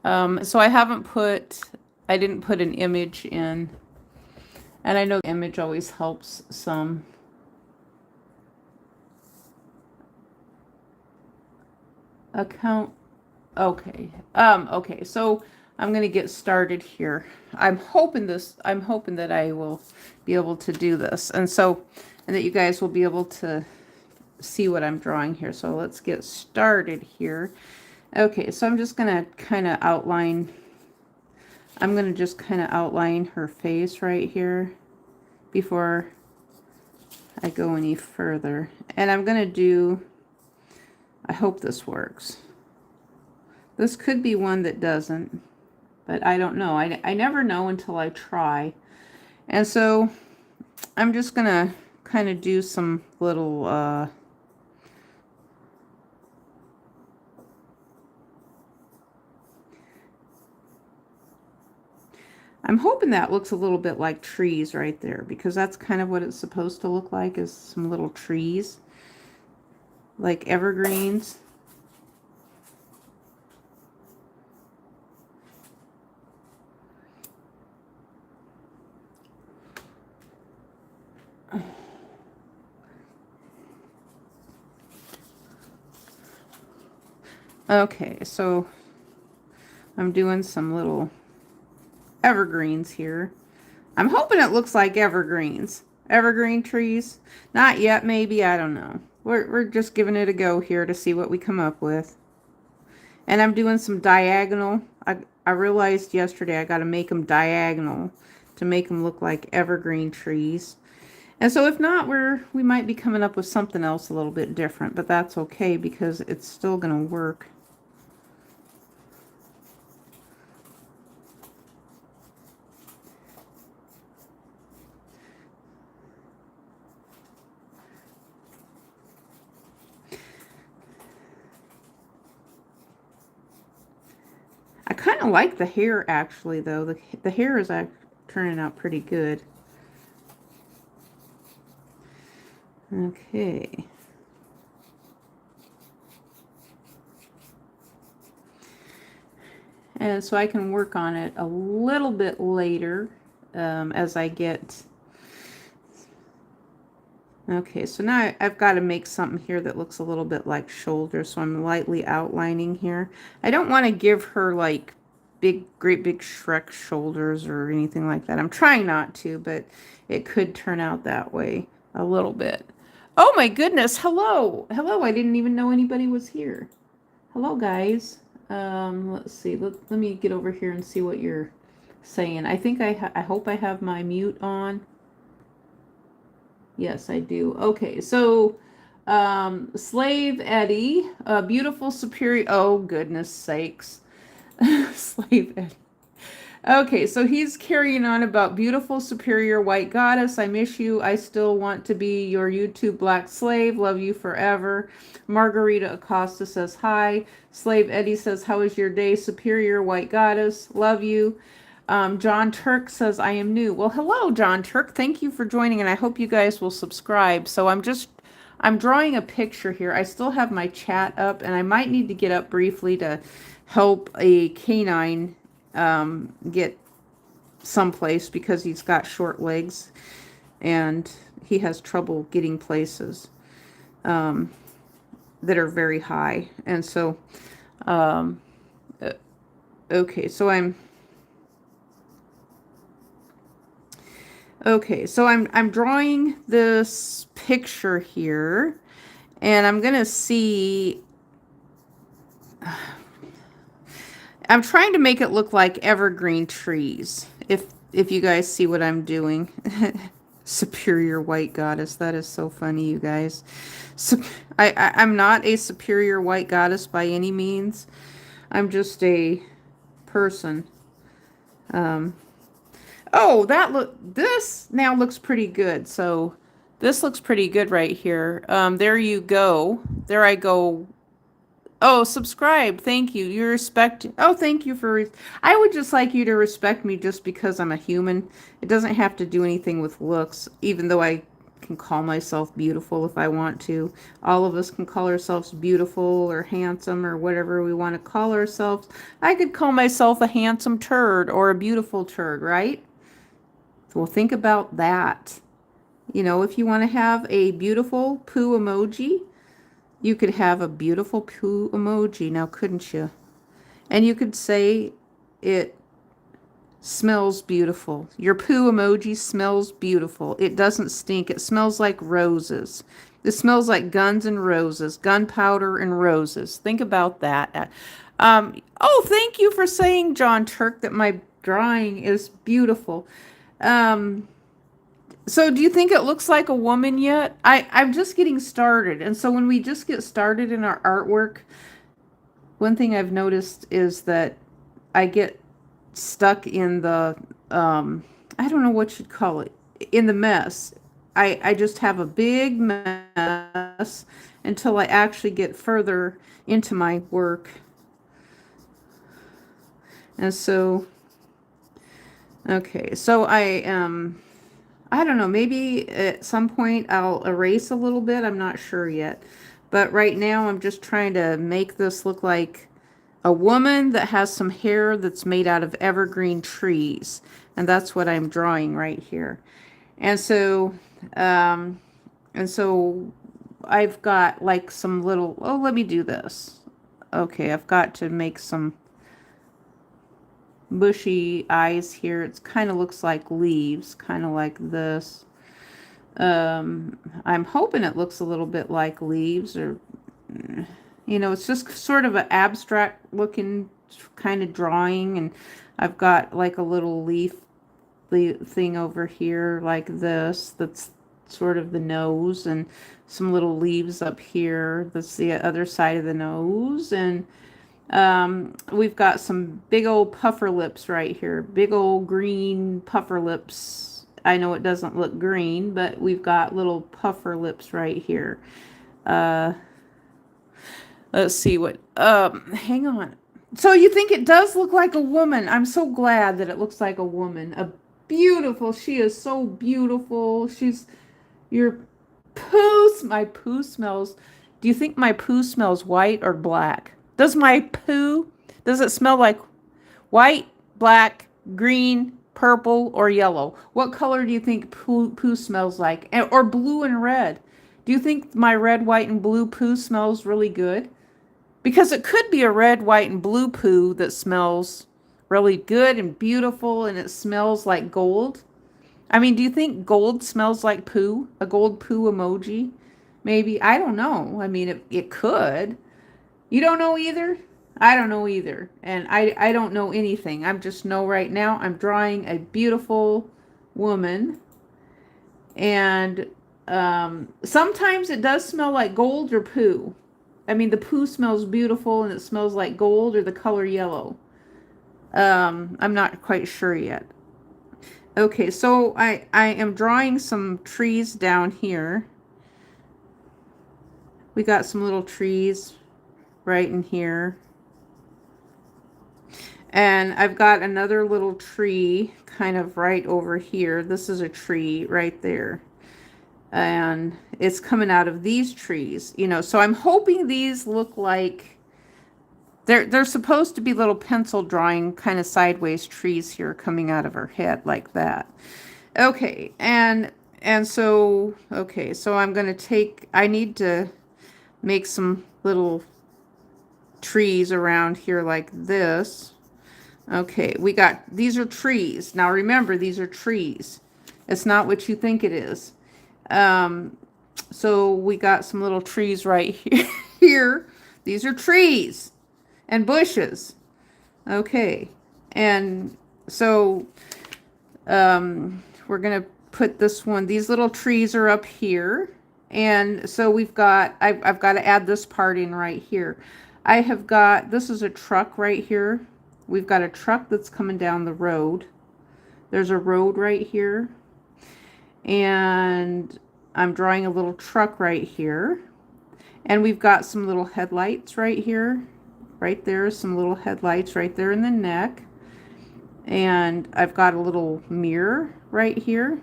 So I didn't put an image in. And I know the image always helps some. Account. Okay. Okay. So I'm going to get started here. I'm hoping that I will be able to do this. And that you guys will be able to see what I'm drawing here. So let's get started here. Okay. So I'm just going to kind of outline. I'm going to just kind of outline her face right here before I go any further. And I'm going to do, I hope this works. This could be one that doesn't, but I don't know. I never know until I try. And so I'm just going to kind of do some little, I'm hoping that looks a little bit like trees right there, because that's kind of what it's supposed to look like, is some little trees, like evergreens. Okay, so I'm doing some little evergreens here. I'm hoping it looks like evergreens. Evergreen trees. Not yet, maybe. I don't know. We're just giving it a go here to see what we come up with. And I'm doing some diagonal. I realized yesterday I got to make them diagonal to make them look like evergreen trees. And so if not, we might be coming up with something else a little bit different, but that's okay because it's still going to work. I kind of like the hair actually, though. The hair is turning out pretty good. Okay. And so I can work on it a little bit later as I get... Okay, so now I've got to make something here that looks a little bit like shoulders, so I'm lightly outlining here. I don't want to give her like great big Shrek shoulders or anything like that. I'm trying not to, but it could turn out that way a little bit. Oh my goodness, hello! Hello, I didn't even know anybody was here. Hello, guys. Let's see, let me get over here and see what you're saying. I think I hope I have my mute on. Yes, I do. Okay, so Slave Eddie, beautiful superior. Oh, goodness sakes. Slave Eddie. Okay, so he's carrying on about beautiful superior white goddess. I miss you. I still want to be your YouTube black slave. Love you forever. Margarita Acosta says hi. Slave Eddie says, how is your day? Superior white goddess. Love you. John Turk says, I am new. Well, hello, John Turk. Thank you for joining, and I hope you guys will subscribe. So I'm drawing a picture here. I still have my chat up, and I might need to get up briefly to help a canine get someplace because he's got short legs, and he has trouble getting places that are very high. And so, okay, so I'm drawing this picture here, and I'm gonna see. I'm trying to make it look like evergreen trees. If you guys see what I'm doing. Superior white goddess. That is so funny, you guys. So I'm not a superior white goddess by any means. I'm just a person. Oh, this now looks pretty good. So this looks pretty good right here. There you go. There I go. Oh, subscribe. Thank you. You respect. Oh, thank you for. I would just like you to respect me just because I'm a human. It doesn't have to do anything with looks, even though I can call myself beautiful if I want to. All of us can call ourselves beautiful or handsome or whatever we want to call ourselves. I could call myself a handsome turd or a beautiful turd, right? So well, think about that. You know, if you want to have a beautiful poo emoji, you could have a beautiful poo emoji now, couldn't you? And you could say it smells beautiful. Your poo emoji smells beautiful. It doesn't stink. It smells like roses. It smells like guns and roses, gunpowder and roses. Think about that. Oh, thank you for saying, John Turk, that my drawing is beautiful. So do you think it looks like a woman yet? I'm just getting started. And so when we just get started in our artwork, one thing I've noticed is that I get stuck in the, I don't know what you'd call it, in the mess. I just have a big mess until I actually get further into my work. And so, okay, so I don't know, maybe at some point I'll erase a little bit. I'm not sure yet. But right now I'm just trying to make this look like a woman that has some hair that's made out of evergreen trees. And that's what I'm drawing right here. And so, um, I've got like some little, oh, let me do this. Okay, I've got to make some bushy eyes here. It kind of looks like leaves, kind of like this. I'm hoping it looks a little bit like leaves, or you know, it's just sort of an abstract looking kind of drawing. And I've got like a little leaf thing over here like this that's sort of the nose, and some little leaves up here that's the other side of the nose. And we've got some big old puffer lips right here, big old green puffer lips. I know it doesn't look green, but we've got little puffer lips right here. Let's see what, hang on. So you think it does look like a woman. I'm so glad that it looks like a woman. A beautiful, she is so beautiful. She's, your poo, my poo smells. Do you think my poo smells white or black? Does my poo, does it smell like white, black, green, purple, or yellow? What color do you think poo smells like? Or blue and red? Do you think my red, white, and blue poo smells really good? Because it could be a red, white, and blue poo that smells really good and beautiful, and it smells like gold. I mean, do you think gold smells like poo? A gold poo emoji? Maybe. I don't know. I mean, it could. You don't know either? I don't know either. And I don't know anything. I'm just know right now I'm drawing a beautiful woman. And sometimes it does smell like gold or poo. I mean, the poo smells beautiful and it smells like gold or the color yellow. I'm not quite sure yet. Okay, so I am drawing some trees down here. We got some little trees right in here. And I've got another little tree kind of right over here. This is a tree right there. And it's coming out of these trees, you know. So I'm hoping these look like they're supposed to be little pencil drawing kind of sideways trees here coming out of her head like that. Okay, and so okay, so I'm going to take, I need to make some little trees around here like this. Okay, we got, these are trees. Now remember, these are trees. It's not what you think it is. So we got some little trees right here. Here. These are trees and bushes. Okay, and so we're gonna put this one, these little trees are up here. And so we've got, I've got to add this part in right here. I have got, this is a truck right here. We've got a truck that's coming down the road. There's a road right here. And I'm drawing a little truck right here. And we've got some little headlights right here. Right there, some little headlights right there in the neck. And I've got a little mirror right here.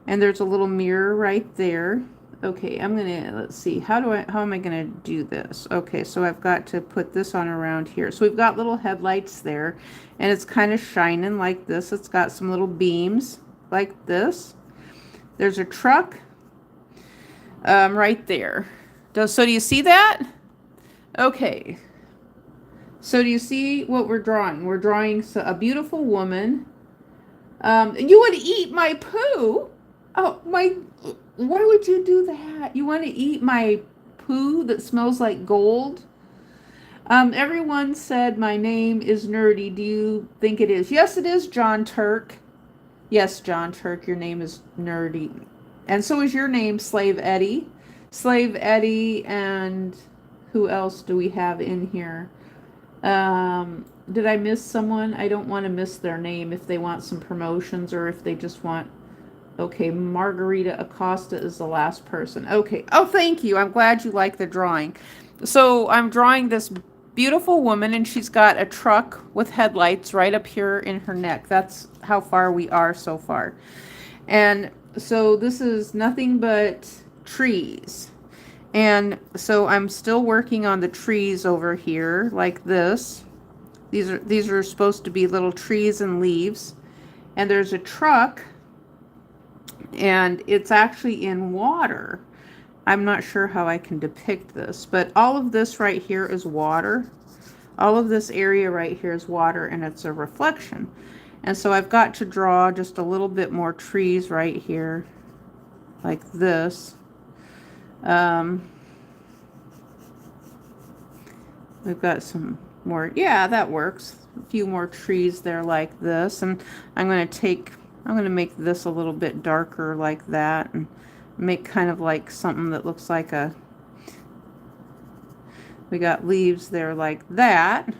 And there's a little mirror right there. Okay, I'm gonna, let's see, how am I gonna do this? Okay, so I've got to put this on around here. So we've got little headlights there, and it's kind of shining like this. It's got some little beams like this. There's a truck right there. So do you see that? Okay. So do you see what we're drawing? We're drawing a beautiful woman. You want to eat my poo? Oh, why would you do that? You want to eat my poo that smells like gold? Everyone said my name is nerdy. Do you think it is? Yes, it is, John Turk. Yes, John Turk, your name is nerdy. And so is your name, Slave Eddie. Slave Eddie, and who else do we have in here? Did I miss someone? I don't want to miss their name if they want some promotions or if they just want... Okay, Margarita Acosta is the last person. Okay. Oh, thank you. I'm glad you like the drawing. So I'm drawing this beautiful woman, and she's got a truck with headlights right up here in her neck. That's how far we are so far. And so this is nothing but trees. And so I'm still working on the trees over here like this. These are supposed to be little trees and leaves. And there's a truck, and it's actually in water. I'm not sure how I can depict this, but all of this right here is water. All of this area right here is water, and it's a reflection. And so I've got to draw just a little bit more trees right here, like this. We've got some more, yeah, that works. A few more trees there like this, and I'm going to make this a little bit darker like that, and make kind of like something that looks like we got leaves there like that.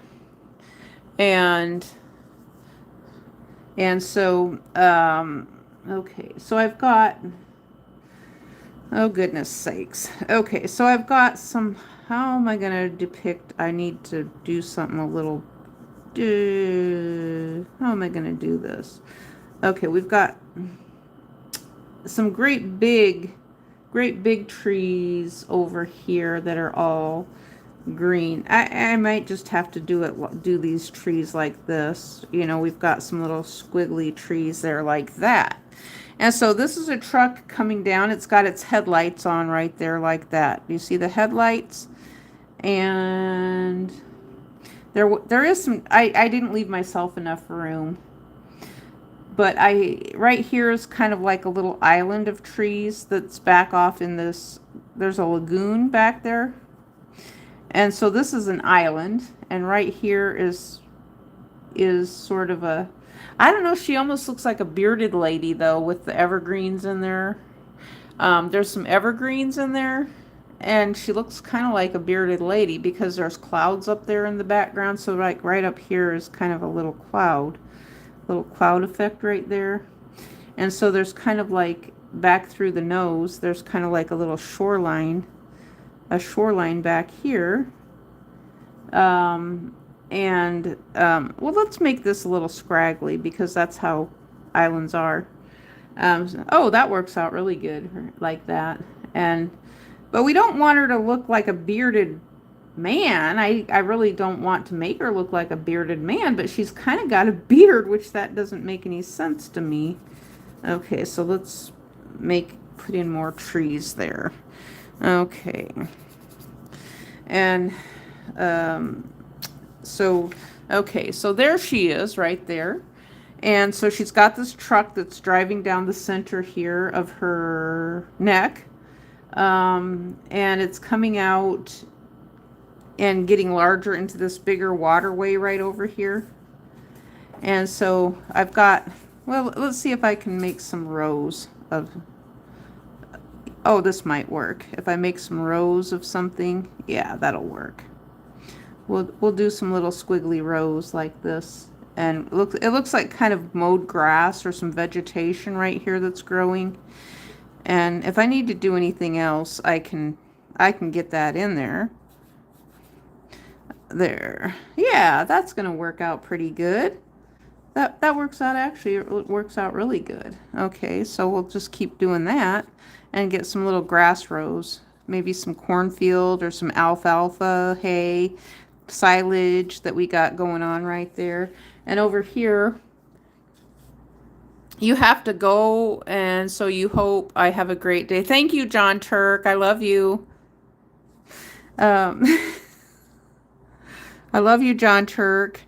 And so, okay, so I've got, oh goodness sakes. Okay, so I've got some, how am I going to depict, I need to do something a little, how am I going to do this? Okay, we've got some great big trees over here that are all green. I might just have to do these trees like this. You know, we've got some little squiggly trees there like that. And so this is a truck coming down. It's got its headlights on right there like that. You see the headlights? And there is some, I didn't leave myself enough room. But right here is kind of like a little island of trees that's back off in this, there's a lagoon back there. And so this is an island, and right here is sort of a, I don't know, she almost looks like a bearded lady though, with the evergreens in there. There's some evergreens in there, and she looks kind of like a bearded lady because there's clouds up there in the background. So like right up here is kind of a little cloud effect right there. And so there's kind of like back through the nose, there's kind of like a little shoreline back here. Well, let's make this a little scraggly because that's how islands are. Oh, that works out really good like that. But we don't want her to look like a bearded man. I really don't want to make her look like a bearded man, but she's kind of got a beard, which that doesn't make any sense to me. Okay, so let's put in more trees there. Okay. And so there she is right there. And so she's got this truck that's driving down the center here of her neck. And it's coming out and getting larger into this bigger waterway right over here. And so I've got, well, let's see if I can make some rows of, oh, this might work. If I make some rows of something, yeah, that'll work. We'll do some little squiggly rows like this. And it looks like kind of mowed grass or some vegetation right here that's growing. And if I need to do anything else, I can get that in there. There. Yeah, that's going to work out pretty good. that works out actually. It works out really good. Okay, so we'll just keep doing that and get some little grass rows. Maybe some cornfield or some alfalfa, hay, silage that we got going on right there. And over here, you have to go, and so you hope I have a great day. Thank you, John Turk. I love you. Um, I love you, John Turk.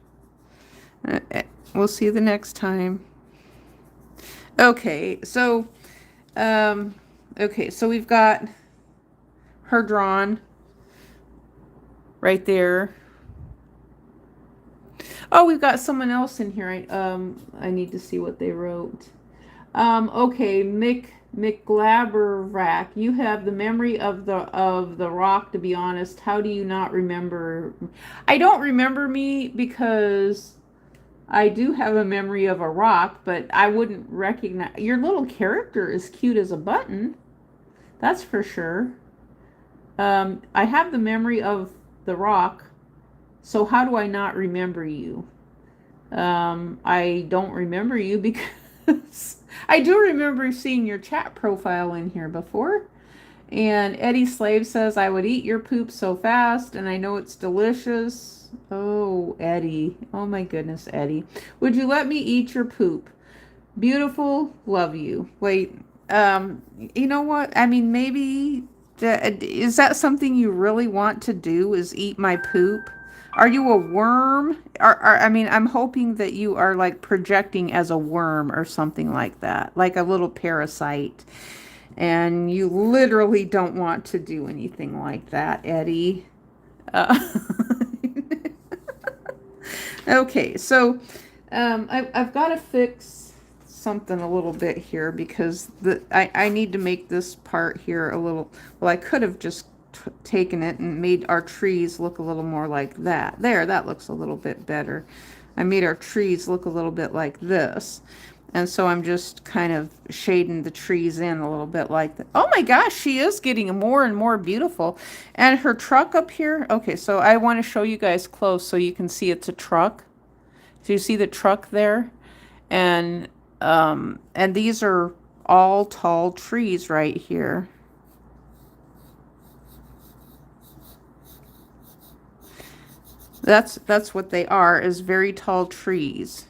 We'll see you the next time. Okay, so we've got her drawn right there. Oh, we've got someone else in here. I need to see what they wrote. Okay, McGlabberrack, you have the memory of the rock. To be honest, how do you not remember? I don't remember me because I do have a memory of a rock, but I wouldn't recognize. Your little character is cute as a button. That's for sure. I have the memory of the rock, so how do I not remember you? I don't remember you because I do remember seeing your chat profile in here before. And Eddie Slave says, I would eat your poop so fast, and I know it's delicious. Oh, Eddie. Oh, my goodness, Eddie. Would you let me eat your poop? Beautiful. Love you. Wait, you know what? I mean, maybe, is that something you really want to do, is eat my poop? Are you a worm? I mean, I'm hoping that you are like projecting as a worm or something like that, like a little parasite. And you literally don't want to do anything like that, Eddie. Okay, so I've got to fix something a little bit here because I need to make this part here a little, well, I could have just taken it and made our trees look a little more like that. There, that looks a little bit better. I made our trees look a little bit like this. And so I'm just kind of shading the trees in a little bit like that. Oh my gosh, she is getting more and more beautiful. And her truck up here. Okay, so I want to show you guys close so you can see it's a truck. So you see the truck there? And these are all tall trees right here. That's what they are, is very tall trees.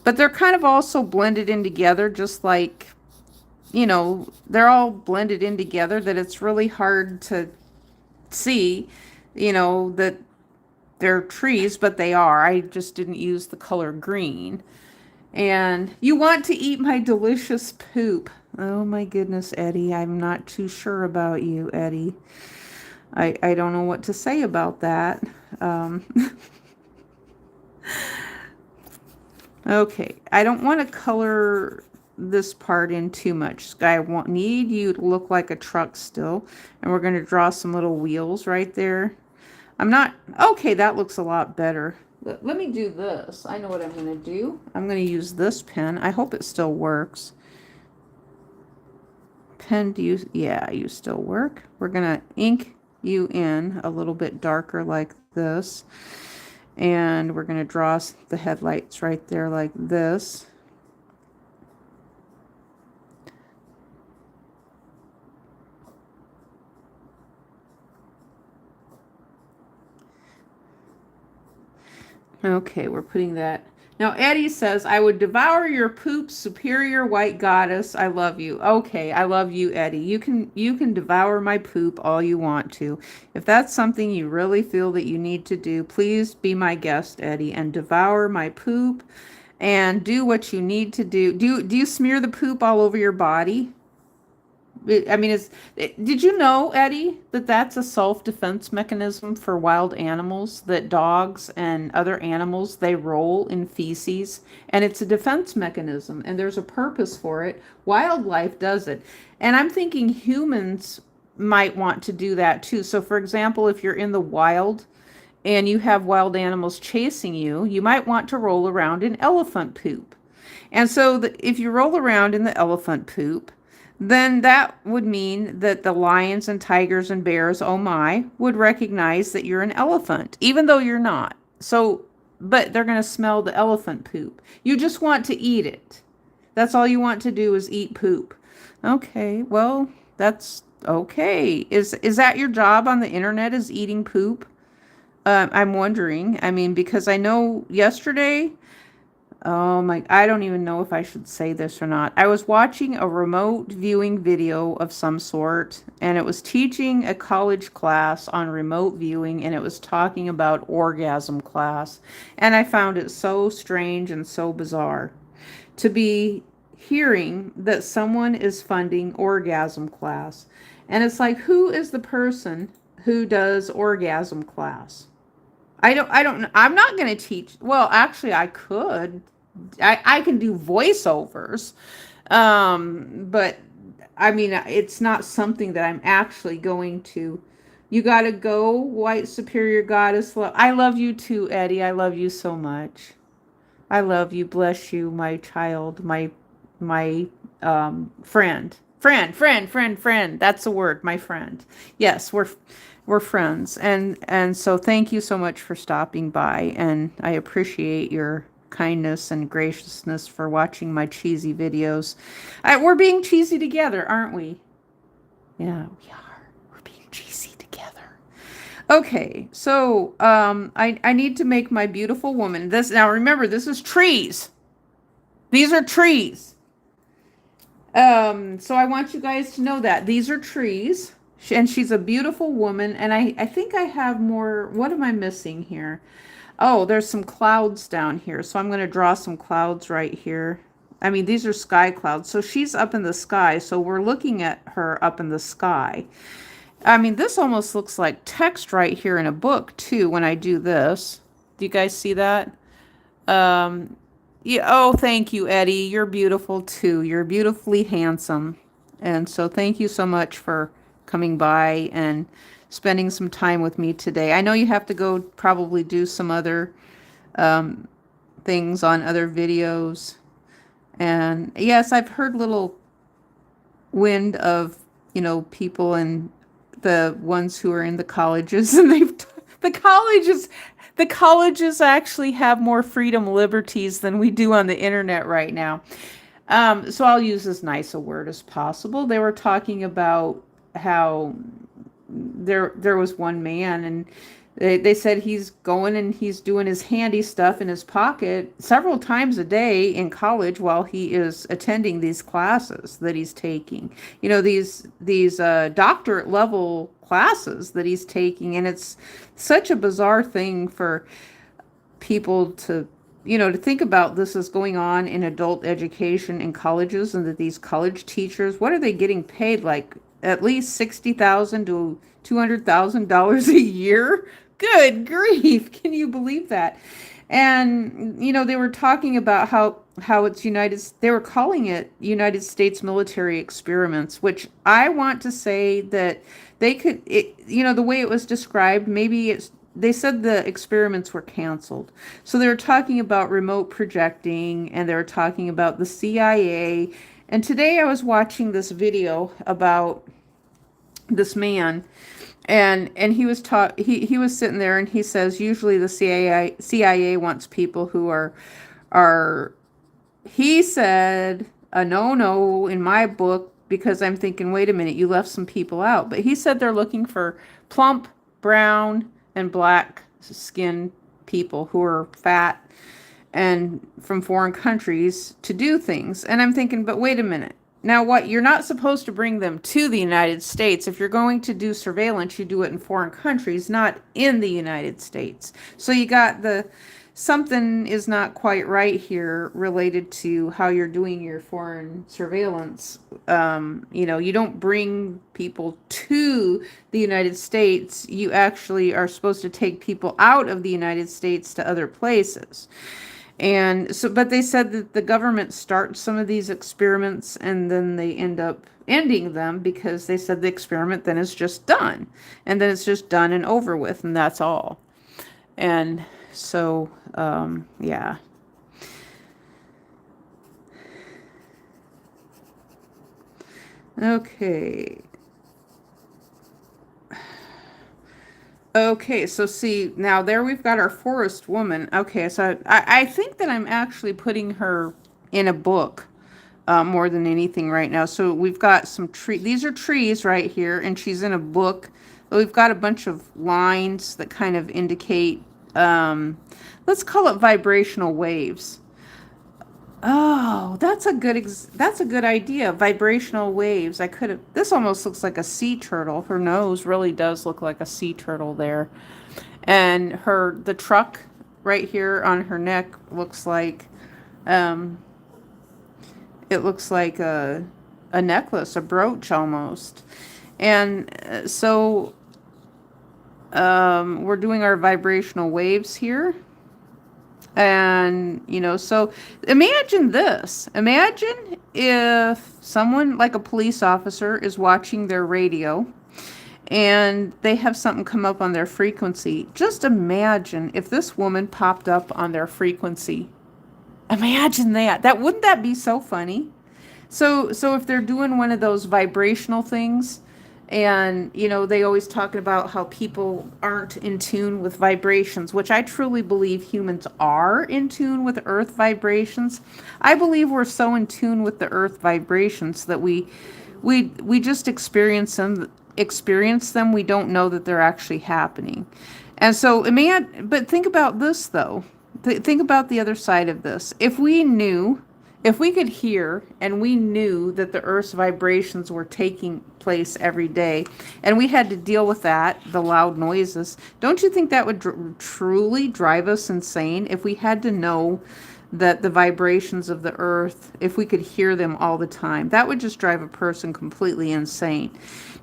But they're kind of also blended in together, just like, you know, they're all blended in together that it's really hard to see, you know, that they're trees, but they are. I just didn't use the color green. And you want to eat my delicious poop. Oh my goodness, Eddie. I'm not too sure about you, Eddie. I don't know what to say about that. Okay, I don't want to color this part in too much. I need you to look like a truck still. And we're going to draw some little wheels right there. Okay, that looks a lot better. Let me do this. I know what I'm going to do. I'm going to use this pen. I hope it still works. Pen, yeah, you still work. We're going to ink you in a little bit darker like this. And we're going to draw the headlights right there like this. Okay, we're putting that. Now, Eddie says, I would devour your poop, superior white goddess. I love you. Okay, I love you, Eddie. You can devour my poop all you want to. If that's something you really feel that you need to do, please be my guest, Eddie, and devour my poop and do what you need to do. Do you smear the poop all over your body? I mean, did you know, Eddie, that that's a self-defense mechanism for wild animals, that dogs and other animals, they roll in feces, and it's a defense mechanism, and there's a purpose for it. Wildlife does it. And I'm thinking humans might want to do that too. So, for example, if you're in the wild and you have wild animals chasing you, you might want to roll around in elephant poop. And so if you roll around in the elephant poop, then that would mean that the lions and tigers and bears, oh my, would recognize that you're an elephant, even though you're not. So but they're going to smell the elephant poop. You just want to eat it. That's all you want to do is eat poop. Okay, well, that's okay. Is that your job on the internet, is eating poop? I'm wondering. I mean, because I know yesterday, oh my, I don't even know if I should say this or not. I was watching a remote viewing video of some sort, and it was teaching a college class on remote viewing, and it was talking about orgasm class. And I found it so strange and so bizarre to be hearing that someone is funding orgasm class. And it's like, who is the person who does orgasm class? I'm not going to teach. Well, actually I could. I can do voiceovers. But I mean, it's not something that I'm actually going to. You got to go, white superior goddess love. I love you too, Eddie. I love you so much. I love you. Bless you, my child, my friend. That's the word, my friend. Yes, we're friends, and so thank you so much for stopping by, and I appreciate your kindness and graciousness for watching my cheesy videos. We're being cheesy together, aren't we? Yeah, we are. We're being cheesy together. Okay, so I need to make my beautiful woman. This now, remember, this is trees. These are trees. So I want you guys to know that these are trees, and she's a beautiful woman. And I think I have more. What am I missing here? Oh, there's some clouds down here. So I'm going to draw some clouds right here. I mean, these are sky clouds. So she's up in the sky. So we're looking at her up in the sky. I mean, this almost looks like text right here in a book too when I do this. Do you guys see that? Yeah, oh, thank you, Eddie. You're beautiful too. You're beautifully handsome. And so thank you so much for coming by and spending some time with me today. I know you have to go probably do some other things on other videos. And yes, I've heard little wind of, people and the ones who are in the colleges, and the colleges actually have more freedom liberties than we do on the internet right now. So I'll use as nice a word as possible. They were talking about how there was one man, and they said he's going and he's doing his handy stuff in his pocket several times a day in college while he is attending these classes that he's taking. These doctorate level classes that he's taking, and it's such a bizarre thing for people to think about. This is going on in adult education in colleges, and that these college teachers, what are they getting paid? Like at least $60,000 to $200,000 a year. Good grief. Can you believe that? And, they were talking about how it's they were calling it United States military experiments, which I want to say that they could, the way it was described, maybe they said the experiments were canceled. So they were talking about remote projecting, and they were talking about the CIA. And today I was watching this video about this man, and he was he was sitting there, and he says usually the CIA wants people who are he said a no in my book, because I'm thinking, wait a minute, you left some people out. But he said they're looking for plump, brown, and black skinned people who are fat and from foreign countries to do things. And I'm thinking, but wait a minute. Now what? You're not supposed to bring them to the United States. If you're going to do surveillance, you do it in foreign countries, not in the United States. So you got something is not quite right here related to how you're doing your foreign surveillance. You don't bring people to the United States. You actually are supposed to take people out of the United States to other places. And so, but they said that the government starts some of these experiments, and then they end up ending them, because they said the experiment then is just done. And then it's just done and over with, and that's all. And so, yeah. Okay. Okay, so see, now there we've got our forest woman. Okay, so I think that I'm actually putting her in a book more than anything right now. So we've got some tree. These are trees right here, and she's in a book. We've got a bunch of lines that kind of indicate, let's call it vibrational waves. Oh, that's a good idea. Vibrational waves. I could have. This almost looks like a sea turtle. Her nose really does look like a sea turtle there. And the truck right here on her neck looks like, um it looks like a necklace, a brooch almost. And so we're doing our vibrational waves here. And, so imagine this. Imagine if someone like a police officer is watching their radio and they have something come up on their frequency. Just imagine if this woman popped up on their frequency. Imagine that. Wouldn't that be so funny? So if they're doing one of those vibrational things, and they always talking about how people aren't in tune with vibrations, which I truly believe humans are in tune with earth vibrations. I believe we're so in tune with the earth vibrations that we just experience them. We don't know that they're actually happening. And so but think about this though. Think about the other side of this. If we could hear and we knew that the earth's vibrations were taking place every day and we had to deal with that, the loud noises, don't you think that would truly drive us insane if we had to know that the vibrations of the earth, if we could hear them all the time? That would just drive a person completely insane.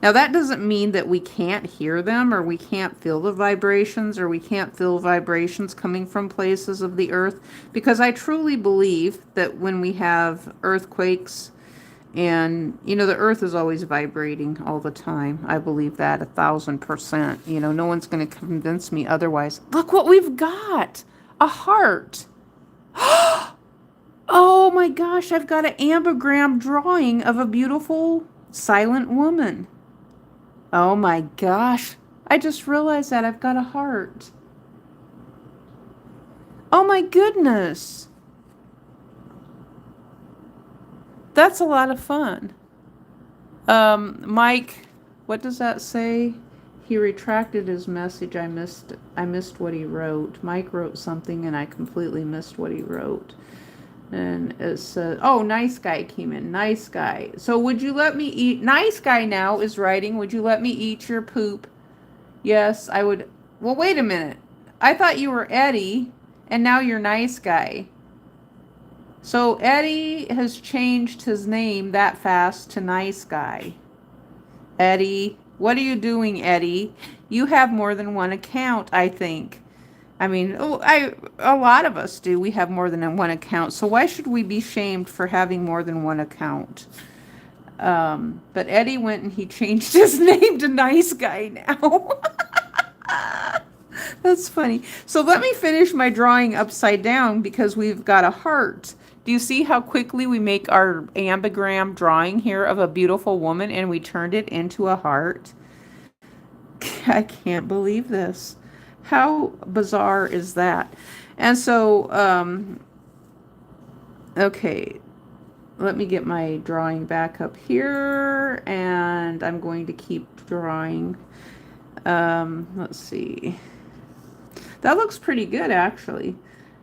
Now, that doesn't mean that we can't hear them or we can't feel the vibrations or we can't feel vibrations coming from places of the earth, because I truly believe that when we have earthquakes, and the earth is always vibrating all the time. I believe that 1,000%. No one's going to convince me otherwise. Look what we've got. A heart. Oh my gosh, I've got an ambigram drawing of a beautiful silent woman. Oh my gosh. I just realized that I've got a heart. Oh my goodness. That's a lot of fun. Mike, what does that say? He retracted his message. I missed what he wrote. Mike wrote something and I completely missed what he wrote. And it says, oh, nice guy came in. Nice guy. So would you let me eat? Nice guy now is writing. Would you let me eat your poop? Yes, I would. Well, wait a minute. I thought you were Eddie and now you're nice guy. So Eddie has changed his name that fast to nice guy. Eddie, what are you doing, Eddie? You have more than one account, I think. I mean, a lot of us do. We have more than one account. So why should we be shamed for having more than one account? But Eddie went and he changed his name to nice guy now. That's funny. So let me finish my drawing upside down because we've got a heart. Do you see how quickly we make our ambigram drawing here of a beautiful woman and we turned it into a heart? I can't believe this. How bizarre is that? And so, okay, let me get my drawing back up here and I'm going to keep drawing. Let's see. That looks pretty good, actually.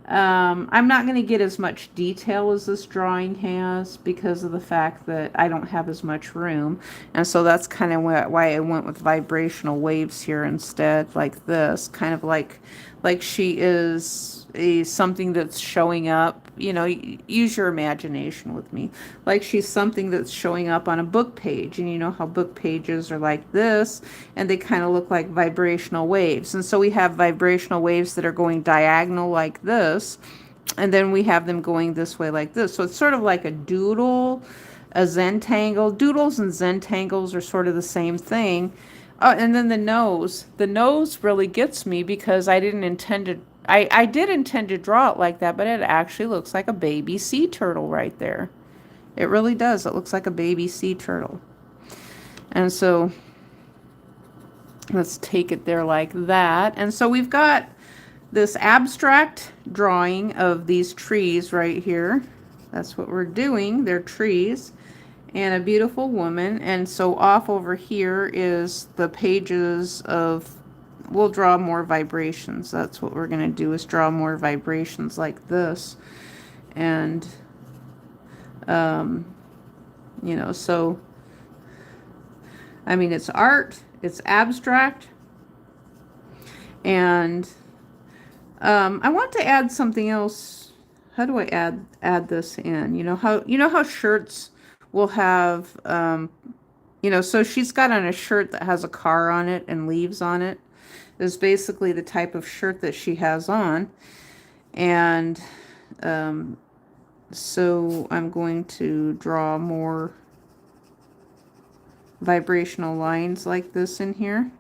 I'm not going to get as much detail as this drawing has because of the fact that I don't have as much room. And so that's kind of why I went with vibrational waves here instead, like this, kind of like she is something that's showing up. Use your imagination with me. Like she's something that's showing up on a book page, and you know how book pages are like this, and they kind of look like vibrational waves. And so we have vibrational waves that are going diagonal like this, and then we have them going this way like this. So it's sort of like a doodle, a zentangle. Doodles and zentangles are sort of the same thing. And then the nose. The nose really gets me because I didn't intend to. I did intend to draw it like that, but it actually looks like a baby sea turtle right there. It really does. It looks like a baby sea turtle. And so Let's take it there like that. And so we've got this abstract drawing of these trees right here. That's what we're doing. They're trees and a beautiful woman. And so off over here is the pages of, we'll draw more vibrations. That's what we're going to do, is draw more vibrations like this. And, you know, so, I mean, it's art, it's abstract, and I want to add something else. How do I add this in? You know how shirts will have so she's got on a shirt that has a car on it and leaves on it. Is basically the type of shirt that she has on. And so I'm going to draw more vibrational lines like this in here.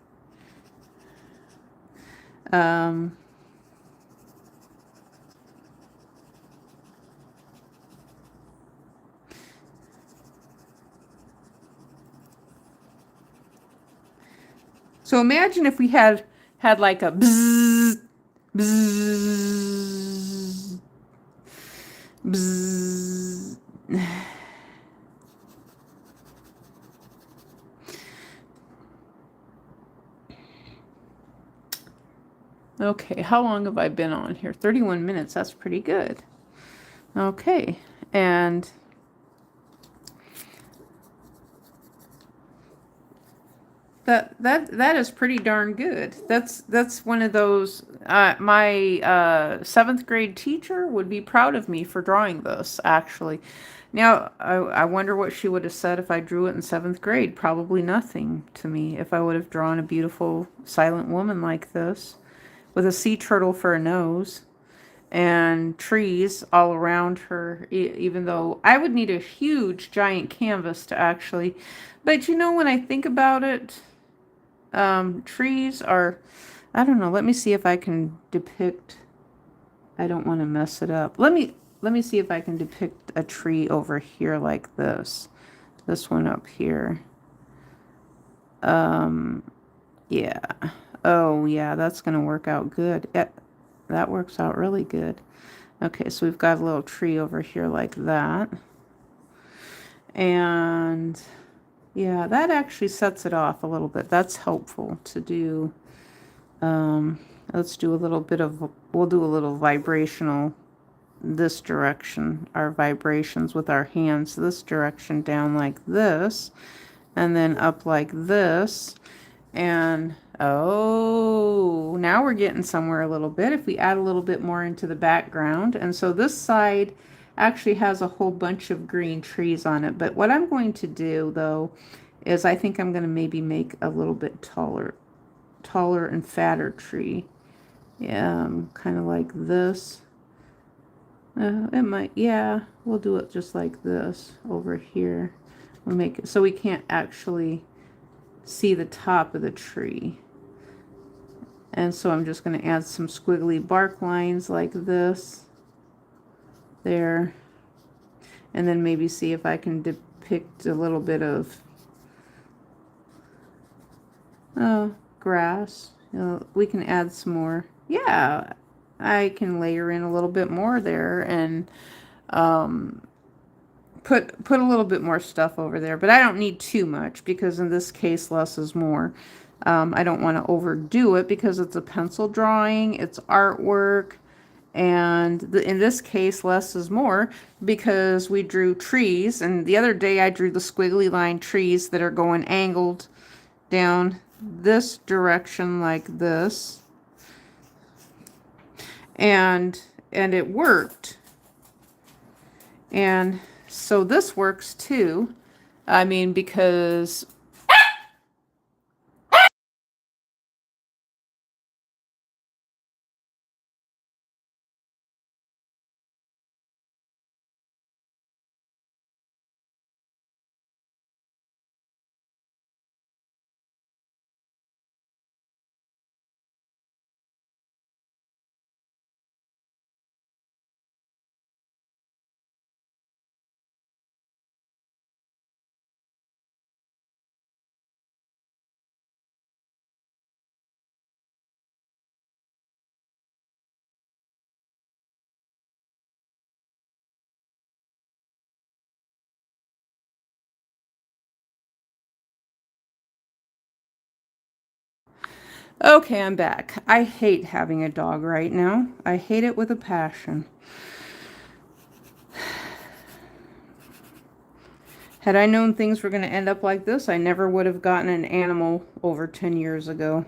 So imagine if we had like a bzzz, bzzz, bzzz. Okay, how long have I been on here? 31 minutes. That's pretty good. Okay, and that is pretty darn good. That's one of those. My seventh grade teacher would be proud of me for drawing this. Actually, now I wonder what she would have said if I drew it in seventh grade. Probably nothing to me if I would have drawn a beautiful silent woman like this, with a sea turtle for a nose and trees all around her, even though I would need a huge giant canvas to actually. But you know, when I think about it, trees are, I don't know, let me see if I can depict, I don't want to mess it up. Let me see if I can depict a tree over here like this one up here. Yeah. Oh yeah, that's gonna work out good. That works out really good. Okay, so we've got a little tree over here like that. And yeah, that actually sets it off a little bit. That's helpful to do. Let's do a little bit of, we'll do a little vibrational this direction, our vibrations with our hands this direction, down like this, and then up like this. And oh, now we're getting somewhere a little bit if we add a little bit more into the background. And so this side actually has a whole bunch of green trees on it. But what I'm going to do though is I think I'm going to maybe make a little bit taller and fatter tree. Yeah, kind of like this. It might, yeah, we'll do it just like this over here. We'll make it so we can't actually see the top of the tree. And so I'm just going to add some squiggly bark lines like this there, and then maybe see if I can depict a little bit of grass. We can add some more. Yeah, I can layer in a little bit more there and put a little bit more stuff over there, but I don't need too much because in this case less is more. I don't want to overdo it because it's a pencil drawing, it's artwork, and in this case less is more because we drew trees, and the other day I drew the squiggly line trees that are going angled down this direction like this, and it worked. And so this works too. I mean, because Okay, I'm back. I hate having a dog right now. I hate it with a passion. Had I known things were going to end up like this, I never would have gotten an animal over 10 years ago.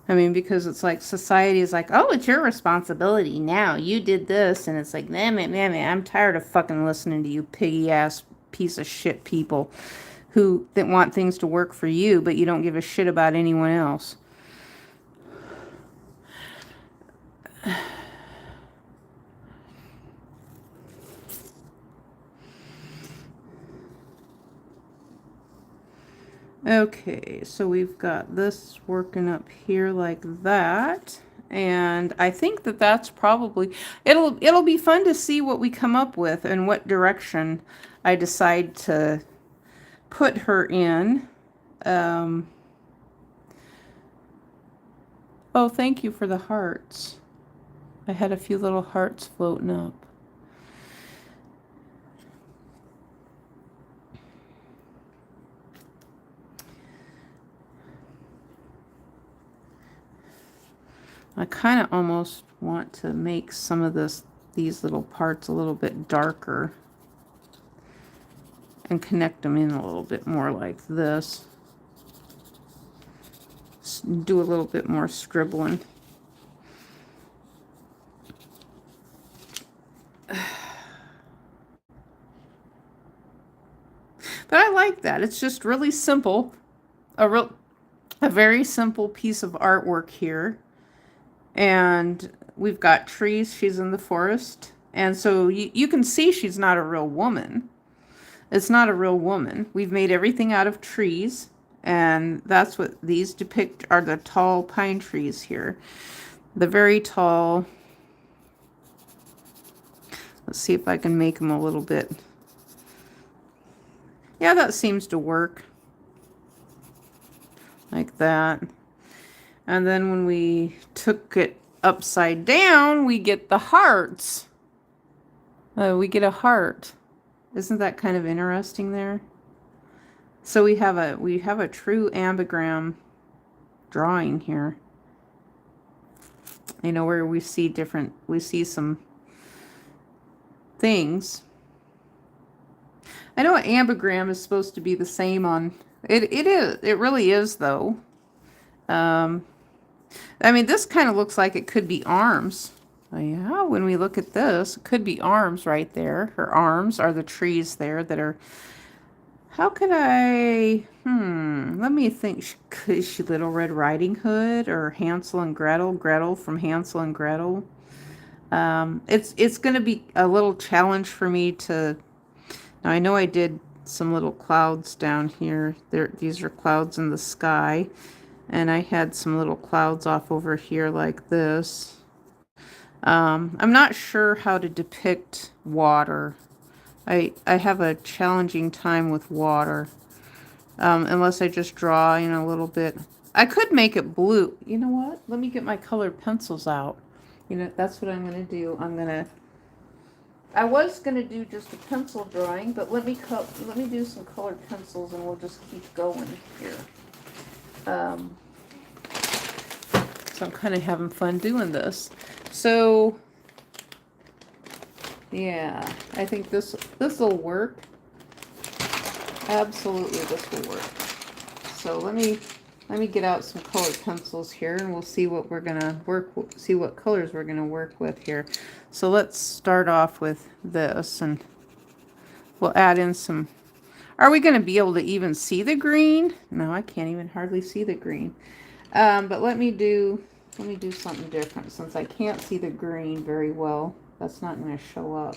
I mean, because it's like society is like, oh, it's your responsibility now. You did this. And it's like, man, I'm tired of fucking listening to you piggy ass piece of shit people who that want things to work for you, but you don't give a shit about anyone else. Okay, so we've got this working up here like that. And I think that that's probably, it'll be fun to see what we come up with and what direction I decide to put her in. Oh, thank you for the hearts. I had a few little hearts floating up. I kind of almost want to make some of these little parts a little bit darker and connect them in a little bit more like this. Do a little bit more scribbling. But I like that. It's just really simple. A very simple piece of artwork here. And we've got trees. She's in the forest. And so you can see she's not a real woman. It's not a real woman. We've made everything out of trees. And that's what these depict are, the tall pine trees here. The very tall. Let's see if I can make them a little bit. Yeah, that seems to work. Like that. And then when we took it upside down, we get the hearts. We get a heart. Isn't that kind of interesting there? So we have a true ambigram drawing here. You know, where we see some things. I know an ambigram is supposed to be the same on it is. It really is though. I mean, this kind of looks like it could be arms. Oh, yeah, when we look at this, it could be arms right there. Her arms are the trees there that are... How could I... let me think. Is she Little Red Riding Hood or Hansel and Gretel? Gretel from Hansel and Gretel. It's going to be a little challenge for me to... Now, I know I did some little clouds down here. These are clouds in the sky. And I had some little clouds off over here like this. I'm not sure how to depict water. I have a challenging time with water. Unless I just draw, you know, a little bit. I could make it blue. You know what? Let me get my colored pencils out. You know, that's what I'm going to do. I was going to do just a pencil drawing, but let me do some colored pencils and we'll just keep going here. So I'm kind of having fun doing this. So yeah, I think this will work. Absolutely, this will work. So let me get out some colored pencils here, and we'll see what we're gonna see what colors we're gonna work with here. So let's start off with this, and we'll add in some. Are we gonna be able to even see the green? No, I can't even hardly see the green. But let me do something different since I can't see the green very well. That's not going to show up.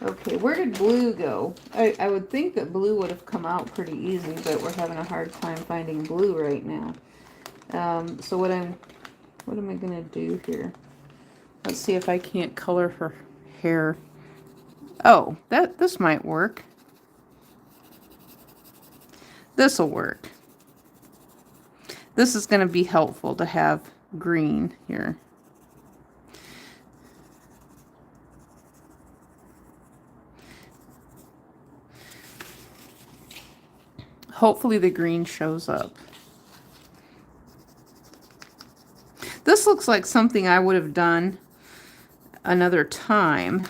Okay, where did blue go? I would think that blue would have come out pretty easy, but we're having a hard time finding blue right now. So what am I going to do here? Let's see if I can't color her hair. Oh, this might work. This will work. This is going to be helpful to have green here. Hopefully the green shows up. This looks like something I would have done another time,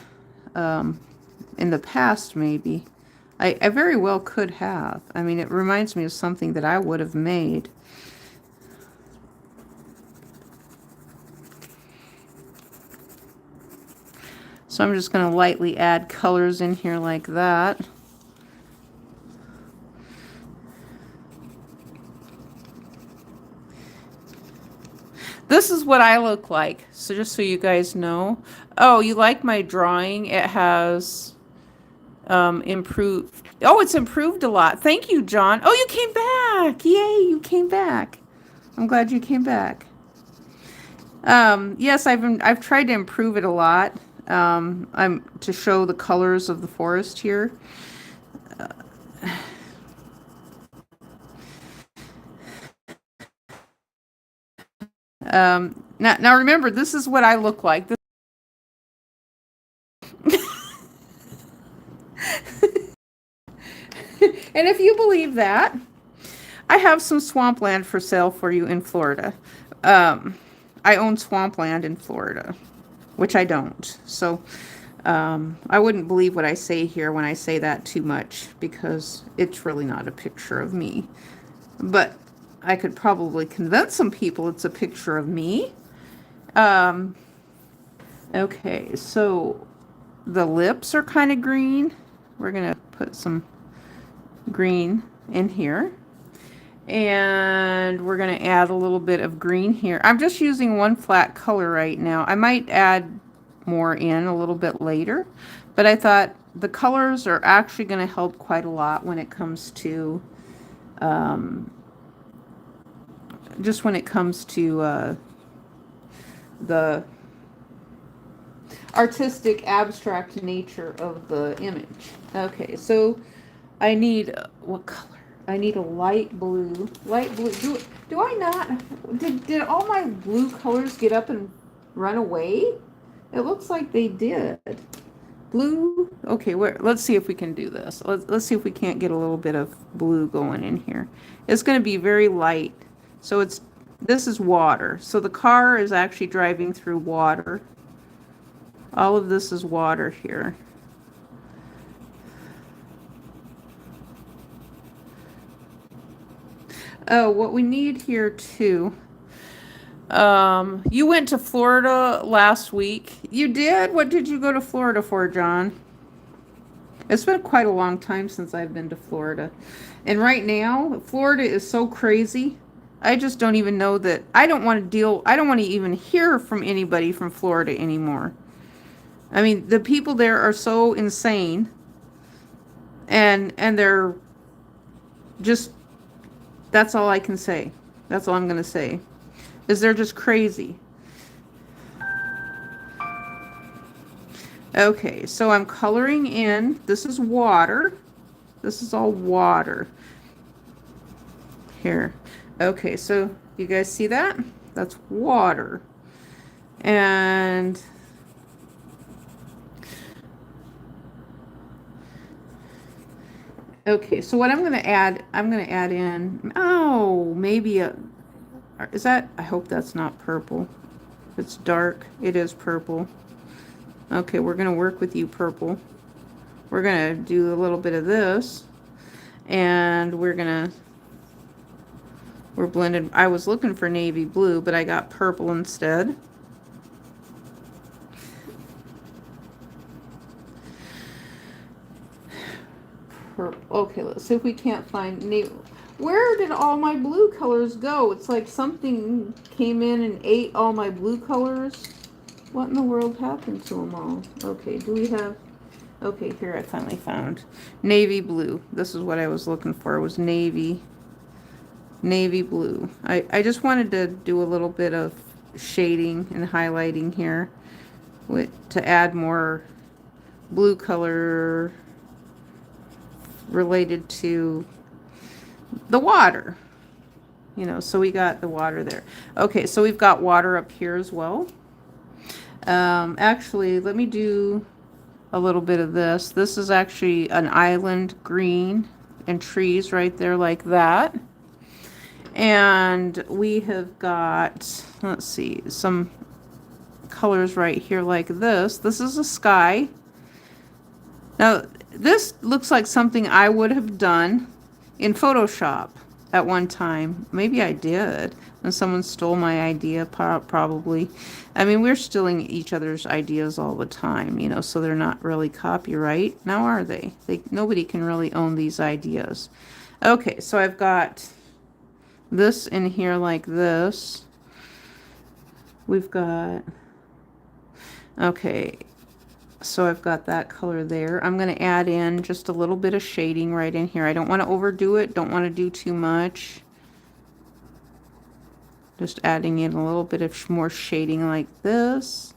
in the past maybe. I very well could have. I mean, it reminds me of something that I would have made. So I'm just going to lightly add colors in here like that. This is what I look like, so just so you guys know. Oh, you like my drawing? It has improved. Oh, it's improved a lot. Thank you, John. Oh, you came back. Yay, you came back. I'm glad you came back. Yes, I've tried to improve it a lot. I'm to show the colors of the forest here. Now remember, this is what I look like. And if you believe that, I have some swampland for sale for you in Florida. I own swampland in Florida, which I don't. So I wouldn't believe what I say here when I say that too much, because it's really not a picture of me. But I could probably convince some people it's a picture of me. Okay, so the lips are kind of green. We're going to put some green in here. And we're going to add a little bit of green here. I'm just using one flat color right now. I might add more in a little bit later, but I thought the colors are actually going to help quite a lot when it comes to just when it comes to the artistic abstract nature of the image. Okay, so I need what color? I need a light blue. Light blue. Do I not? Did all my blue colors get up and run away? It looks like they did. Blue. Okay, let's see if we can do this. Let's see if we can't get a little bit of blue going in here. It's going to be very light. So this is water. So the car is actually driving through water. All of this is water here. Oh, what we need here too. You went to Florida last week. You did? What did you go to Florida for, John? It's been quite a long time since I've been to Florida. And right now, Florida is so crazy. I just don't even know that. I don't want to even hear from anybody from Florida anymore. I mean, the people there are so insane. And they're just, that's all I can say. That's all I'm going to say. Is they're just crazy. Okay, so I'm coloring in. This is water. This is all water. Here. Okay, so you guys see that? That's water. And okay, so what I'm going to add in, oh, maybe is that, I hope that's not purple. It's dark. It is purple. Okay, we're going to work with you, purple. We're going to do a little bit of this. And we're blended. I was looking for navy blue, but I got purple instead. Purple. Okay, let's see if we can't find navy. Where did all my blue colors go? It's like something came in and ate all my blue colors. What in the world happened to them all? Okay, do we have... Okay, here I finally found navy blue. This is what I was looking for. It was navy blue. I just wanted to do a little bit of shading and highlighting here to add more blue color related to the water. You know, so we got the water there. Okay, so we've got water up here as well. Actually, let me do a little bit of this. This is actually an island green. and trees right there like that. And we have got, let's see, some colors right here like this. This is a sky. Now, this looks like something I would have done in Photoshop at one time. Maybe I did. And someone stole my idea, probably. I mean, we're stealing each other's ideas all the time, you know, so they're not really copyright. Now are they? Nobody can really own these ideas. Okay, so I've got this in here like this. We've got, okay, so I've got that color there. I'm going to add in just a little bit of shading right in here. I don't want to overdo it. Don't want to do too much. Just adding in a little bit of more shading like this.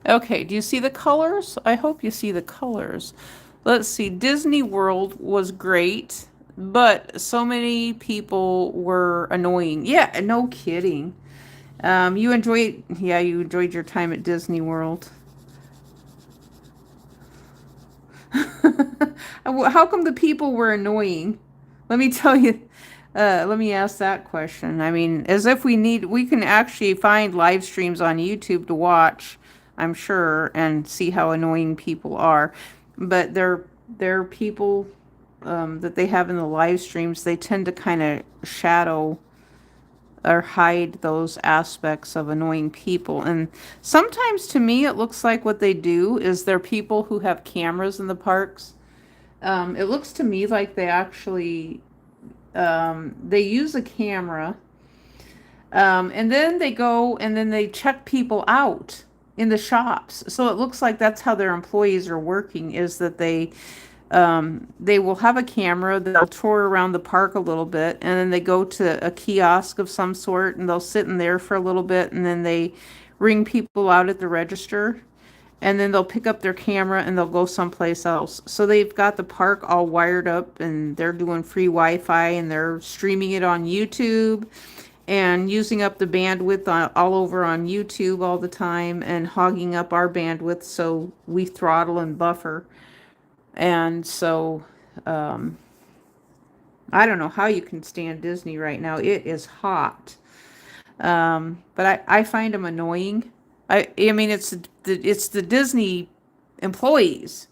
Okay, do you see the colors? I hope you see the colors. Let's see, Disney World was great, but so many people were annoying. Yeah, no kidding. You enjoyed your time at Disney World. How come the people were annoying? Let me tell you, let me ask that question. I mean, as if we can actually find live streams on YouTube to watch, I'm sure, and see how annoying people are. But they're people that they have in the live streams, they tend to kind of shadow or hide those aspects of annoying people. And sometimes to me, it looks like what they do is they're people who have cameras in the parks. It looks to me like they actually, they use a camera, and then they go and then they check people out in the shops. So it looks like that's how their employees are working, is that they will have a camera, they'll tour around the park a little bit, and then they go to a kiosk of some sort, and they'll sit in there for a little bit, and then they ring people out at the register, and then they'll pick up their camera and they'll go someplace else. So they've got the park all wired up, and they're doing free Wi-Fi, and they're streaming it on YouTube and using up the bandwidth all over on YouTube all the time and hogging up our bandwidth, so we throttle and buffer. And so, I don't know how you can stand Disney right now. It is hot. But I find them annoying. I mean, it's the Disney employees.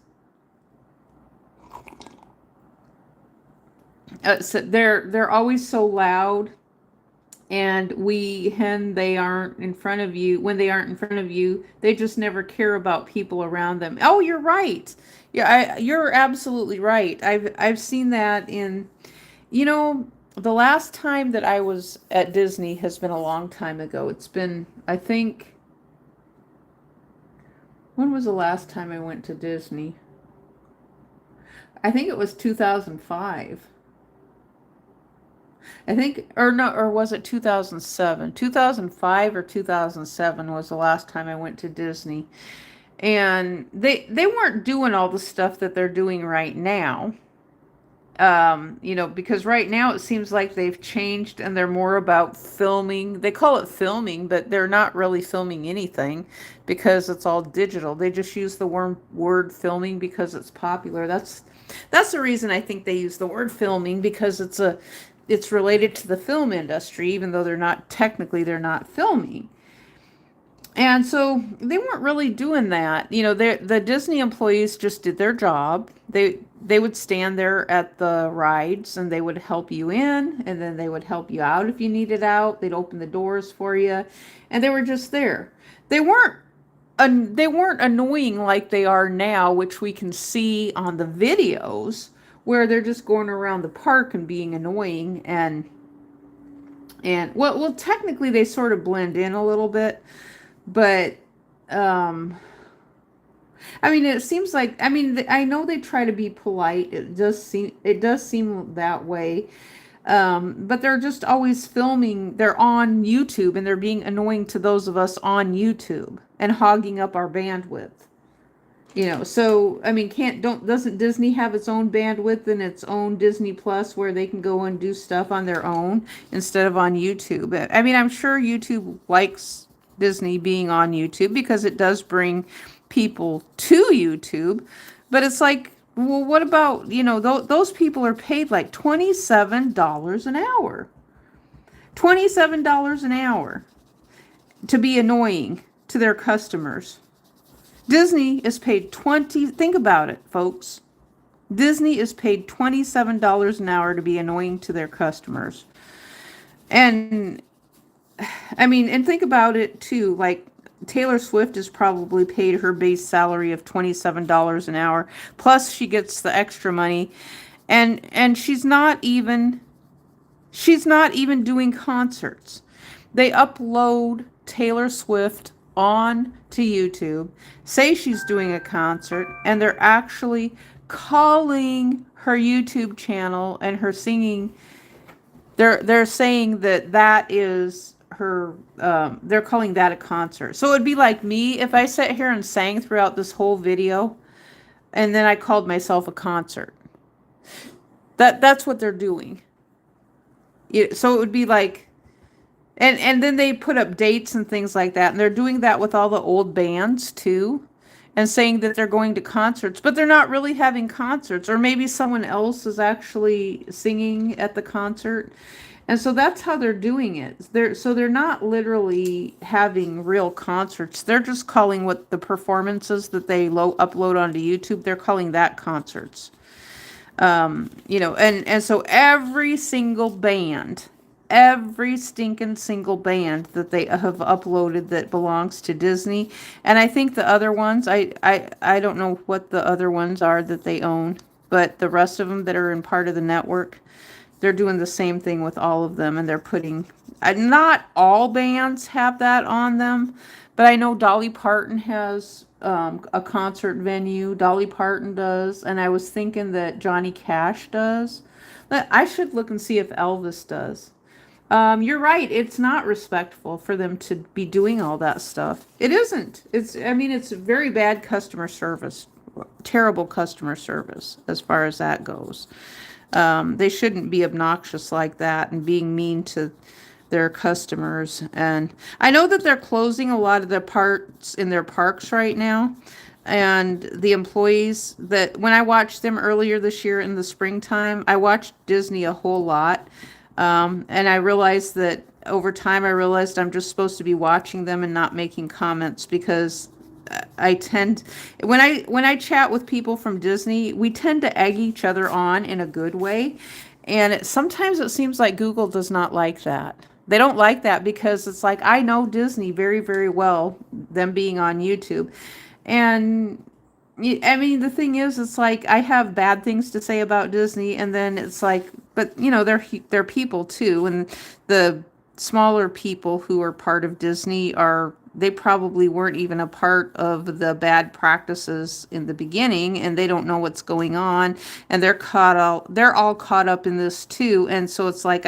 So they're always so loud, and when they aren't in front of you, they just never care about people around them. Oh, you're right. Yeah, you're absolutely right. I've seen that in, you know, the last time that I was at Disney has been a long time ago. It's been, I think, when was the last time I went to Disney? I think it was 2005. I think, or no, or was it 2007? 2005 or 2007 was the last time I went to Disney. And they weren't doing all the stuff that they're doing right now. You know, because right now it seems like they've changed and they're more about filming. They call it filming, but they're not really filming anything because it's all digital. They just use the word filming because it's popular. That's the reason I think they use the word filming, because it's related to the film industry, even though they're not filming. And so they weren't really doing that. You know, the Disney employees just did their job. They would stand there at the rides, and they would help you in, and then they would help you out if you needed out. They'd open the doors for you, and they were just there. They weren't annoying like they are now, which we can see on the videos, where they're just going around the park and being annoying, and well, technically they sort of blend in a little bit. But, I mean, it seems like, I mean, I know they try to be polite. It does seem that way. But they're just always filming. They're on YouTube, and they're being annoying to those of us on YouTube and hogging up our bandwidth. So I mean, doesn't Disney have its own bandwidth and its own Disney Plus where they can go and do stuff on their own instead of on YouTube? I mean, I'm sure YouTube likes Disney being on YouTube because it does bring people to YouTube, but it's like, well, what about, those people are paid like $27 an hour. $27 an hour to be annoying to their customers. Disney is paid think about it, folks. Disney is paid $27 an hour to be annoying to their customers. And I mean, and think about it too, like Taylor Swift is probably paid her base salary of $27 an hour, plus she gets the extra money. And she's not even doing concerts. They upload Taylor Swift on to YouTube, say she's doing a concert, and they're actually calling her YouTube channel and her singing. They're saying that is her. They're calling that a concert. So it'd be like me if I sat here and sang throughout this whole video, and then I called myself a concert. That's what they're doing. So it would be like. And then they put up dates and things like that. And they're doing that with all the old bands too. And saying that they're going to concerts. But they're not really having concerts. Or maybe someone else is actually singing at the concert. And so that's how they're doing it. They're not literally having real concerts. They're just calling what the performances that they upload onto YouTube, they're calling that concerts. And so every stinking single band that they have uploaded that belongs to Disney. And I think the other ones, I don't know what the other ones are that they own, but the rest of them that are in part of the network, they're doing the same thing with all of them. And they're putting, not all bands have that on them, but I know Dolly Parton has a concert venue. Dolly Parton does. And I was thinking that Johnny Cash does. I should look and see if Elvis does. You're right. It's not respectful for them to be doing all that stuff. It isn't. It's very bad customer service, terrible customer service as far as that goes. They shouldn't be obnoxious like that and being mean to their customers. And I know that they're closing a lot of their parts in their parks right now. And the employees that, when I watched them earlier this year in the springtime, I watched Disney a whole lot. And I realized that over time, I realized I'm just supposed to be watching them and not making comments because I tend, when I chat with people from Disney, we tend to egg each other on in a good way. And sometimes it seems like Google does not like that. They don't like that because it's like, I know Disney very, very well, them being on YouTube. And the thing is, it's like I have bad things to say about Disney, and then it's like, but they're people too, and the smaller people who are part of Disney they probably weren't even a part of the bad practices in the beginning, and they don't know what's going on, and they're all caught up in this too, and so it's like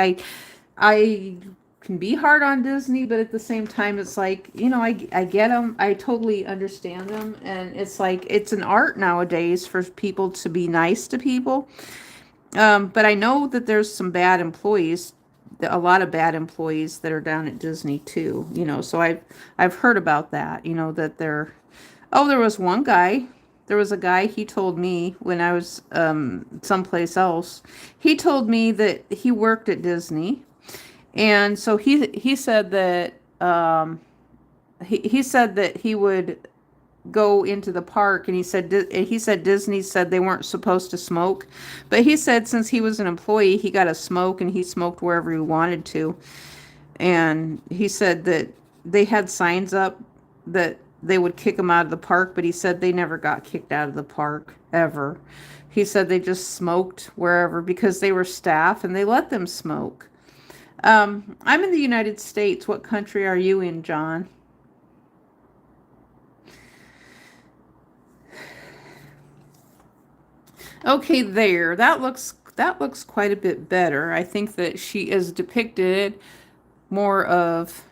I can be hard on Disney, but at the same time, it's like, I get them. I totally understand them. And it's like, it's an art nowadays for people to be nice to people. But I know that there's some bad employees, a lot of bad employees that are down at Disney too, so I've heard about that, that there was one guy. There was a guy, he told me when I was someplace else, he told me that he worked at Disney. And so he said that he said that he would go into the park, and he said Disney said they weren't supposed to smoke, but he said since he was an employee, he got to smoke, and he smoked wherever he wanted to. And he said that they had signs up that they would kick him out of the park, but he said they never got kicked out of the park ever. He said they just smoked wherever because they were staff and they let them smoke. I'm in the United States. What country are you in, John? Okay, there. That looks quite a bit better. I think that she is depicted more of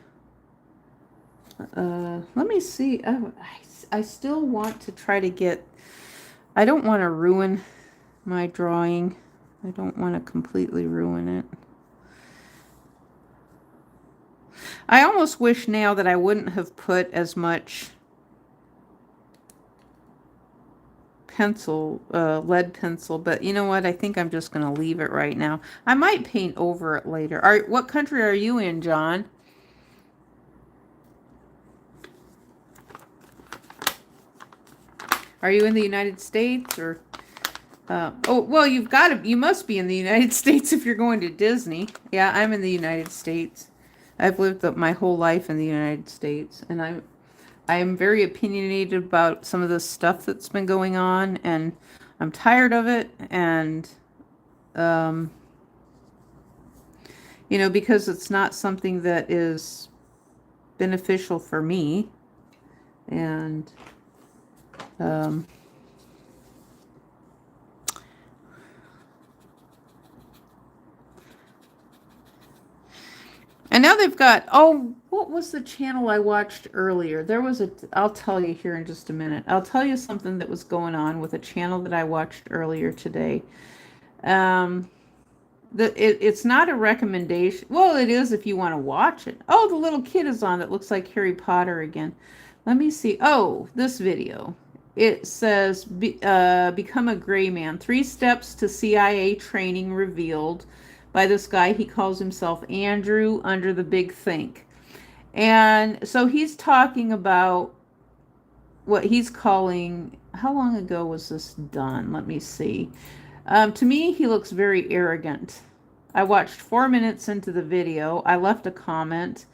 let me see. Oh, I still want to try to get, I don't want to ruin my drawing. I don't want to completely ruin it. I almost wish now that I wouldn't have put as much pencil, lead pencil, but you know what? I think I'm just going to leave it right now. I might paint over it later. What country are you in, John? Are you in the United States or? Oh, well, you must be in the United States if you're going to Disney. Yeah, I'm in the United States. I've lived my whole life in the United States, and I'm very opinionated about some of the stuff that's been going on, and I'm tired of it, and, you know, because it's not something that is beneficial for me, and, and now they've got, oh, what was the channel I watched earlier? There was I'll tell you here in just a minute. I'll tell you something that was going on with a channel that I watched earlier today. It's not a recommendation. Well, it is if you want to watch it. Oh, the little kid is on. It looks like Harry Potter again. Let me see. Oh, this video. It says, become a gray man. 3 steps to CIA training revealed by this guy. He calls himself Andrew under the Big Think. And so he's talking about what he's calling, how long ago was this done? Let me see. To me, he looks very arrogant. I watched 4 minutes into the video. I left a comment.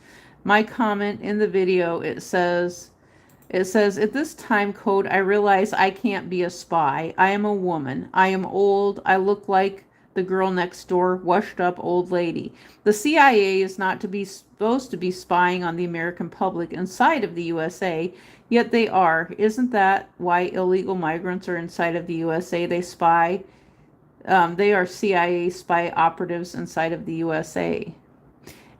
My comment in the video, it says, at this time code, I realize I can't be a spy. I am a woman. I am old. I look like the girl next door, washed up old lady. The CIA is not supposed to be spying on the American public inside of the USA, yet they are. Isn't that why illegal migrants are inside of the USA? They spy. They are CIA spy operatives inside of the USA.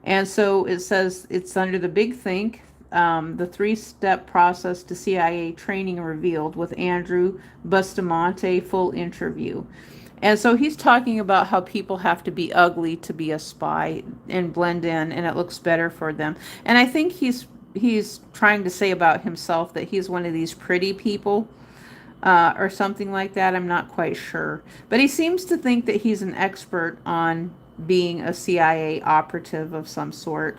And so it says it's under the Big Think, the 3-step process to CIA training revealed with Andrew Bustamante full interview. And so he's talking about how people have to be ugly to be a spy and blend in, and it looks better for them. And I think he's trying to say about himself that he's one of these pretty people, or something like that. I'm not quite sure. But he seems to think that he's an expert on being a CIA operative of some sort.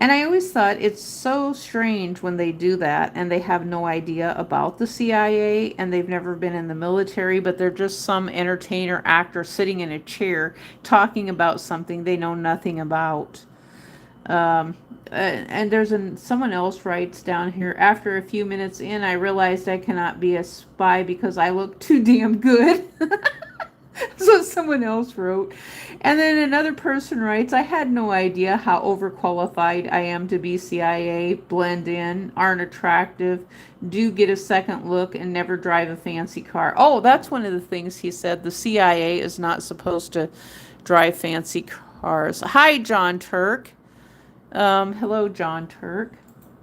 And I always thought it's so strange when they do that and they have no idea about the CIA and they've never been in the military, but they're just some entertainer actor sitting in a chair talking about something they know nothing about. And someone else writes down here, after a few minutes in, I realized I cannot be a spy because I look too damn good. So someone else wrote. And then another person writes, I had no idea how overqualified I am to be CIA, blend in, aren't attractive, do get a second look, and never drive a fancy car. Oh, that's one of the things he said. The CIA is not supposed to drive fancy cars. Hi, John Turk. Hello, John Turk.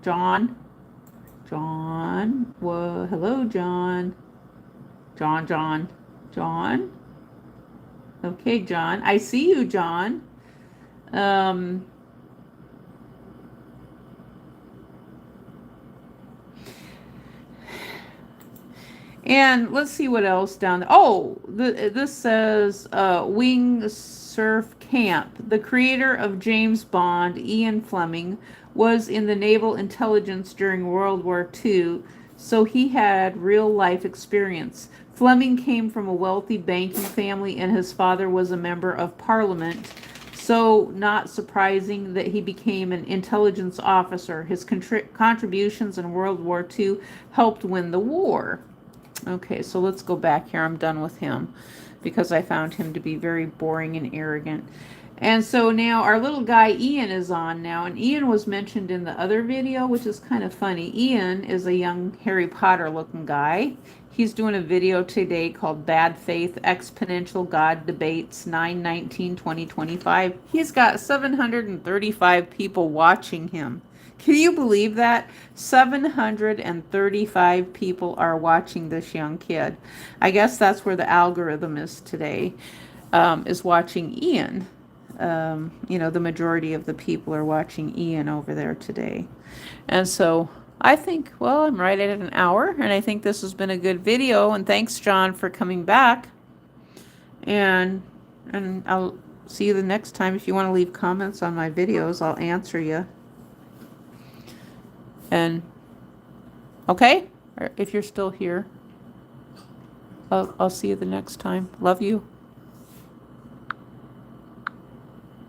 John. Whoa, hello, John. John. Okay, John. I see you, John. And let's see what else down there. Oh, this says Wing Surf Camp. The creator of James Bond, Ian Fleming, was in the Naval Intelligence during World War II, so he had real-life experience. Fleming came from a wealthy banking family, and his father was a member of Parliament, so not surprising that he became an intelligence officer. His contributions in World War II helped win the war. Okay, so let's go back here. I'm done with him because I found him to be very boring and arrogant. And so now our little guy Ian is on now, and Ian was mentioned in the other video, which is kind of funny. Ian is a young Harry Potter looking guy. He's doing a video today called Bad Faith Exponential God Debates 9/19/2025. He's got 735 people watching him. Can you believe that? 735 people are watching this young kid. I guess that's where the algorithm is today, is watching Ian. You know, the majority of the people are watching Ian over there today. And so I think, well, I'm right at an hour, and I think this has been a good video. And thanks, John, for coming back. And I'll see you the next time. If you want to leave comments on my videos, I'll answer you. And okay, or if you're still here, I'll see you the next time. Love you.